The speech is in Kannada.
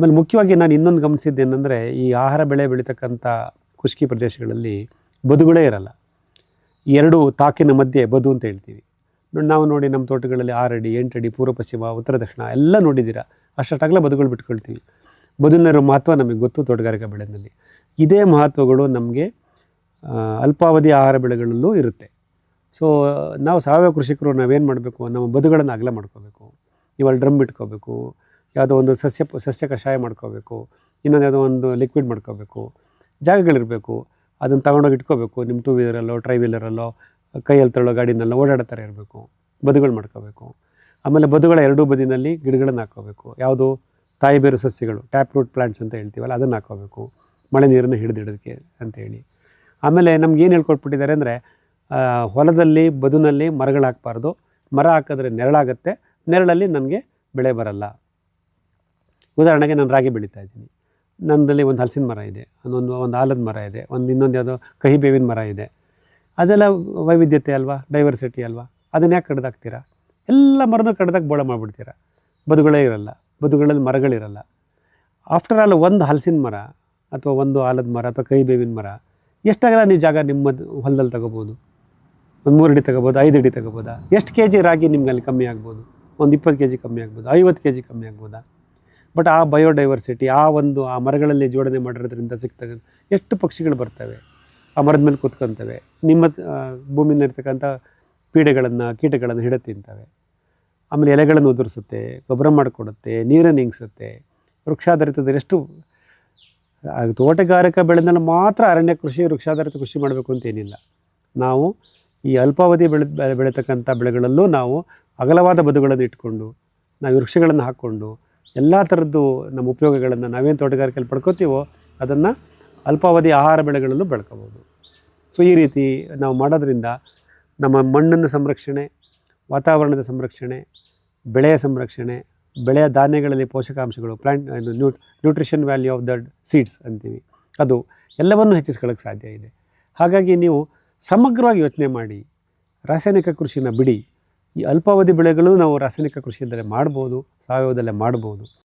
ಆಮೇಲೆ ಮುಖ್ಯವಾಗಿ ನಾನು ಇನ್ನೊಂದು ಗಮನಿಸಿದ್ದೇನೆಂದರೆ, ಈ ಆಹಾರ ಬೆಳೆ ಬೆಳೀತಕ್ಕಂಥ ಖುಷ್ಕಿ ಪ್ರದೇಶಗಳಲ್ಲಿ ಬದುಗಳೇ ಇರಲ್ಲ. 2 ತಾಕಿನ ಮಧ್ಯೆ ಬದು ಅಂತ ಹೇಳ್ತೀವಿ. ನಾವು ನೋಡಿ ನಮ್ಮ ತೋಟಗಳಲ್ಲಿ 6 ಅಡಿ 8 ಅಡಿ ಪೂರ್ವ ಪಶ್ಚಿಮ ಉತ್ತರ ದಕ್ಷಿಣ ಎಲ್ಲ ನೋಡಿದ್ದೀರಾ. ಅಷ್ಟಗಲ ಬದುಗಳು ಬಿಟ್ಕೊಳ್ತೀವಿ. ಬದುಲಿರೋ ಮಹತ್ವ ನಮಗೆ ಗೊತ್ತು ತೋಟಗಾರಿಕಾ ಬೆಳೆಯಲ್ಲಿ. ಇದೇ ಮಹತ್ವಗಳು ನಮಗೆ ಅಲ್ಪಾವಧಿ ಆಹಾರ ಬೆಳೆಗಳಲ್ಲೂ ಇರುತ್ತೆ. ಸೊ ನಾವು ಸಾವಯವ ಕೃಷಿಕರು ನಾವೇನು ಮಾಡಬೇಕು, ನಮ್ಮ ಬದುಗಳನ್ನು ಅಗಲ ಮಾಡ್ಕೋಬೇಕು. ಇವಾಗ ಡ್ರಮ್ ಇಟ್ಕೋಬೇಕು, ಯಾವುದೋ ಒಂದು ಸಸ್ಯ ಕಷಾಯ ಮಾಡ್ಕೋಬೇಕು, ಇನ್ನೊಂದು ಯಾವುದೋ ಒಂದು ಲಿಕ್ವಿಡ್ ಮಾಡ್ಕೋಬೇಕು, ಜಾಗಗಳಿರಬೇಕು. ಅದನ್ನು ತಗೊಂಡೋಗಿ ಇಟ್ಕೋಬೇಕು. ನಿಮ್ಮ 2 ವೀಲರಲ್ಲೋ ಟ್ರೈ ವೀಲರಲ್ಲೋ ಕೈಯಲ್ಲಿ ತಳ್ಳೋ ಗಾಡಿನಲ್ಲೋ ಓಡಾಡೋ ಥರ ಇರಬೇಕು. ಬದುಗಳು ಮಾಡ್ಕೋಬೇಕು. ಆಮೇಲೆ ಬದುಗಳ 2 ಬದಿನಲ್ಲಿ ಗಿಡಗಳನ್ನು ಹಾಕ್ಕೋಬೇಕು. ಯಾವುದು ತಾಯಿ ಬೇರು ಸಸ್ಯಗಳು, ಟ್ಯಾಪ್ ರೂಟ್ ಪ್ಲಾಂಟ್ಸ್ ಅಂತ ಹೇಳ್ತೀವಲ್ಲ, ಅದನ್ನು ಹಾಕ್ಕೋಬೇಕು, ಮಳೆ ನೀರನ್ನು ಹಿಡಿದಿಡೋದಕ್ಕೆ ಅಂತೇಳಿ. ಆಮೇಲೆ ನಮ್ಗೆ ಏನು ಹೇಳ್ಕೊಟ್ಬಿಟ್ಟಿದ್ದಾರೆ ಅಂದರೆ, ಹೊಲದಲ್ಲಿ ಬದುನಲ್ಲಿ ಮರಗಳು ಹಾಕಬಾರ್ದು. ಮರ ಹಾಕಿದ್ರೆ ನೆರಳಾಗುತ್ತೆ, ನೆರಳಲ್ಲಿ ನನಗೆ ಬೆಳೆ ಬರಲ್ಲ. ಉದಾಹರಣೆಗೆ ನಾನು ರಾಗಿ ಬೆಳೀತಾ ಇದ್ದೀನಿ. ನನ್ನಲ್ಲಿ ಒಂದು ಹಲಸಿನ ಮರ ಇದೆ, ಒಂದು ಆಲದ ಮರ ಇದೆ, ಇನ್ನೊಂದು ಯಾವುದೋ ಕಹಿ ಬೇವಿನ ಮರ ಇದೆ. ಅದೆಲ್ಲ ವೈವಿಧ್ಯತೆ ಅಲ್ವಾ, ಡೈವರ್ಸಿಟಿ ಅಲ್ವಾ. ಅದನ್ನು ಯಾಕೆ ಕಡ್ದಾಕ್ತೀರಾ? ಎಲ್ಲ ಮರನೂ ಕಡ್ದಾಕಿ ಬೋಳ ಮಾಡಿಬಿಡ್ತೀರಾ. ಬದುಗಳೇ ಇರಲ್ಲ, ಬದುಗಳಲ್ಲಿ ಮರಗಳಿರಲ್ಲ. ಆಫ್ಟರ್ ಆಲ್ ಒಂದು ಹಲಸಿನ ಮರ ಅಥವಾ ಒಂದು ಆಲದ ಮರ ಅಥವಾ ಕಹಿ ಬೇವಿನ ಮರ ಎಷ್ಟಾಗಲ್ಲ ನೀವು ಜಾಗ ನಿಮ್ಮ ಹೊಲದಲ್ಲಿ ತಗೋಬೋದು. ಒಂದು 3 ಅಡಿ ತಗೋಬೋದು, 5 ಅಡಿ ತಗೋಬೋದಾ? ಎಷ್ಟು ಕೆ ಜಿ ರಾಗಿ ನಿಮ್ಗೆ ಅಲ್ಲಿ ಕಮ್ಮಿ ಆಗ್ಬೋದು? ಒಂದು 20 ಕೆ ಜಿ ಕಮ್ಮಿ ಆಗ್ಬೋದು, 50 ಕೆ ಜಿ ಕಮ್ಮಿ ಆಗ್ಬೋದಾ? ಬಟ್ ಆ ಬಯೋಡೈವರ್ಸಿಟಿ, ಆ ಮರಗಳಲ್ಲಿ ಜೋಡಣೆ ಮಾಡಿರೋದ್ರಿಂದ ಸಿಗ್ತಕ್ಕ ಎಷ್ಟು ಪಕ್ಷಿಗಳು ಬರ್ತವೆ, ಆ ಮರದ ಮೇಲೆ ಕೂತ್ಕೊತವೆ, ನಿಮ್ಮ ಭೂಮಿಯಲ್ಲಿರ್ತಕ್ಕಂಥ ಪೀಡೆಗಳನ್ನು ಕೀಟಗಳನ್ನು ಹಿಡಿದು ತಿಂತವೆ. ಆಮೇಲೆ ಎಲೆಗಳನ್ನು ಉದುರಿಸುತ್ತೆ, ಗೊಬ್ಬರ ಮಾಡಿಕೊಡುತ್ತೆ, ನೀರನ್ನು ಇಂಗಿಸುತ್ತೆ. ವೃಕ್ಷಾಧಾರಿತದ ಎಷ್ಟು ತೋಟಗಾರಿಕಾ ಬೆಳೆನಲ್ಲಿ ಮಾತ್ರ ಅರಣ್ಯ ಕೃಷಿ ವೃಕ್ಷಾಧಾರಿತ ಕೃಷಿ ಮಾಡಬೇಕು ಅಂತೇನಿಲ್ಲ. ನಾವು ಈ ಅಲ್ಪಾವಧಿ ಬೆಳೀತಕ್ಕಂಥ ಬೆಳೆಗಳಲ್ಲೂ ನಾವು ಅಗಲವಾದ ಬದುಗಳನ್ನು ಇಟ್ಕೊಂಡು, ನಾವು ವೃಕ್ಷಗಳನ್ನು ಹಾಕ್ಕೊಂಡು ಎಲ್ಲ ಥರದ್ದು ನಮ್ಮ ಉಪಯೋಗಗಳನ್ನು ನಾವೇನು ತೋಟಗಾರಿಕೆಯಲ್ಲಿ ಪಡ್ಕೋತೀವೋ ಅದನ್ನು ಅಲ್ಪಾವಧಿ ಆಹಾರ ಬೆಳೆಗಳಲ್ಲೂ ಬೆಳ್ಕೋಬೋದು. ಸೊ ಈ ರೀತಿ ನಾವು ಮಾಡೋದ್ರಿಂದ ನಮ್ಮ ಮಣ್ಣಿನ ಸಂರಕ್ಷಣೆ, ವಾತಾವರಣದ ಸಂರಕ್ಷಣೆ, ಬೆಳೆಯ ಸಂರಕ್ಷಣೆ, ಬೆಳೆಯ ಧಾನ್ಯಗಳಲ್ಲಿ ಪೋಷಕಾಂಶಗಳು, nutrition value of the seeds ಅಂತೀವಿ, ಅದು ಎಲ್ಲವನ್ನೂ ಹೆಚ್ಚಿಸ್ಕೊಳ್ಳೋಕ್ಕೆ ಸಾಧ್ಯ ಇದೆ. ಹಾಗಾಗಿ ನೀವು ಸಮಗ್ರವಾಗಿ ಯೋಚನೆ ಮಾಡಿ, ರಾಸಾಯನಿಕ ಕೃಷಿನ ಬಿಡಿ. ಈ ಅಲ್ಪಾವಧಿ ಬೆಳೆಗಳು ನಾವು ರಾಸಾಯನಿಕ ಕೃಷಿಯಲ್ಲೇ ಮಾಡ್ಬೋದು, ಸಾವಯವದಲ್ಲೇ ಮಾಡ್ಬೋದು.